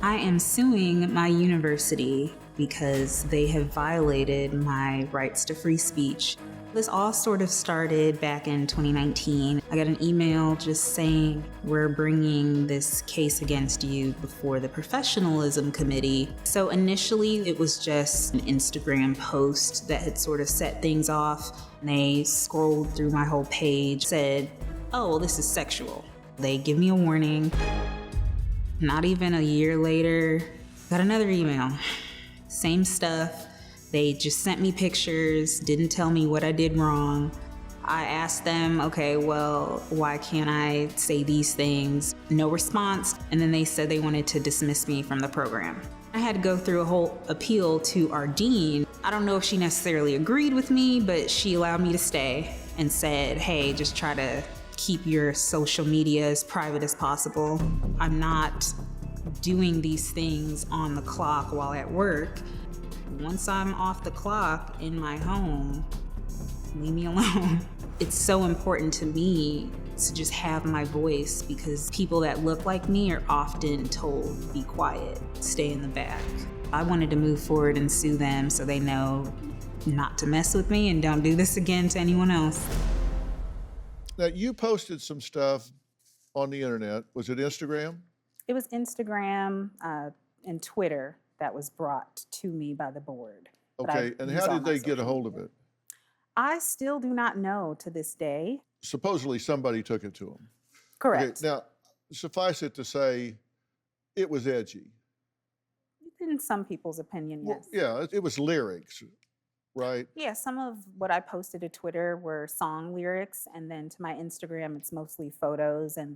I am suing my university because they have violated my rights to free speech. This all sort of started back in 2019. I got an email just saying, we're bringing this case against you before the professionalism committee. So initially it was just an Instagram post that had sort of set things off. And they scrolled through my whole page, said, oh, well, this is sexual. They give me a warning. Not even a year later, got another email. Same stuff. They just sent me pictures, didn't tell me what I did wrong. I asked them, okay, well, why can't I say these things? No response. And then they said they wanted to dismiss me from the program. I had to go through a whole appeal to our dean. I don't know if she necessarily agreed with me, but she allowed me to stay and said, hey, just try to keep your social media as private as possible. I'm not doing these things on the clock while at work. Once I'm off the clock in my home, leave me alone. It's so important to me to just have my voice because people that look like me are often told, be quiet, stay in the back. I wanted to move forward and sue them so they know not to mess with me and don't do this again to anyone else. Now, you posted some stuff on the internet. Was it Instagram? It was Instagram and Twitter that was brought to me by the board. Okay, and how did they get a hold of it? I still do not know to this day. Supposedly somebody took it to them. Correct. Okay, now, suffice it to say, it was edgy. In some people's opinion, yes. Well, yeah, it was lyrics, right? Yeah, some of what I posted to Twitter were song lyrics, and then to my Instagram, it's mostly photos, and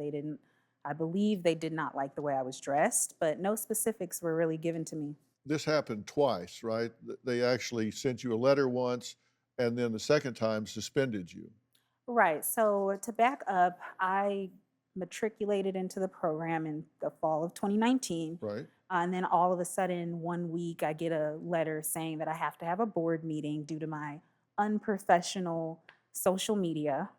I believe they did not like the way I was dressed, but no specifics were really given to me. This happened twice, right? They actually sent you a letter once, and then the second time suspended you. Right, so to back up, I matriculated into the program in the fall of 2019. Right. And then all of a sudden, one week, I get a letter saying that I have to have a board meeting due to my unprofessional social media.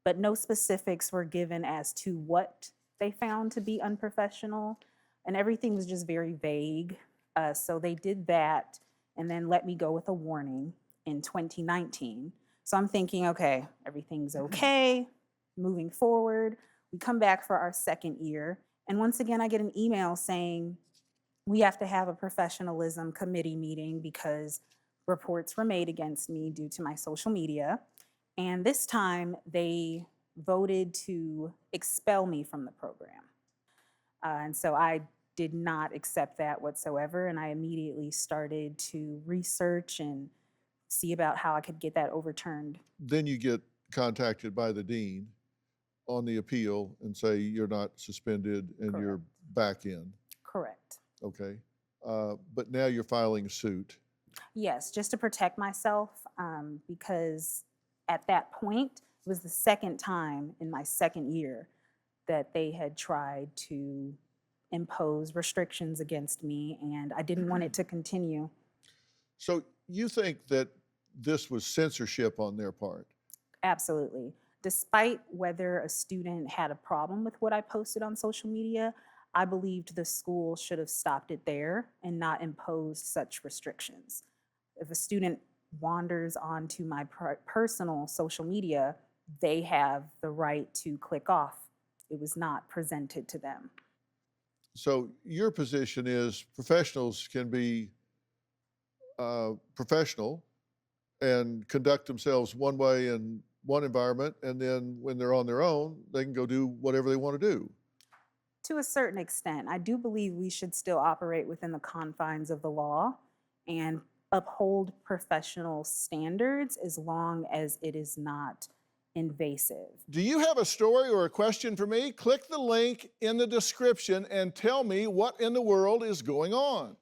But no specifics were given as to what they found to be unprofessional. And everything was just very vague. So they did that and then let me go with a warning in 2019. So I'm thinking, okay, everything's okay, moving forward. We come back for our second year. And once again, I get an email saying we have to have a professionalism committee meeting because reports were made against me due to my social media. And this time they voted to expel me from the program. And so I did not accept that whatsoever. And I immediately started to research and see about how I could get that overturned. Then you get contacted by the dean on the appeal and say you're not suspended and Correct. You're back in. Correct. Okay. But now you're filing suit. Yes, just to protect myself, because at that point, it was the second time in my second year that they had tried to impose restrictions against me, and I didn't want it to continue. So you think that this was censorship on their part? Absolutely. Despite whether a student had a problem with what I posted on social media, I believed the school should have stopped it there and not imposed such restrictions. If a student wanders onto my personal social media, they have the right to click off. It was not presented to them. So your position is professionals can be professional and conduct themselves one way in one environment, and then when they're on their own, they can go do whatever they want to do. To a certain extent, I do believe we should still operate within the confines of the law and uphold professional standards as long as it is not invasive. Do you have a story or a question for me? Click the link in the description and tell me what in the world is going on.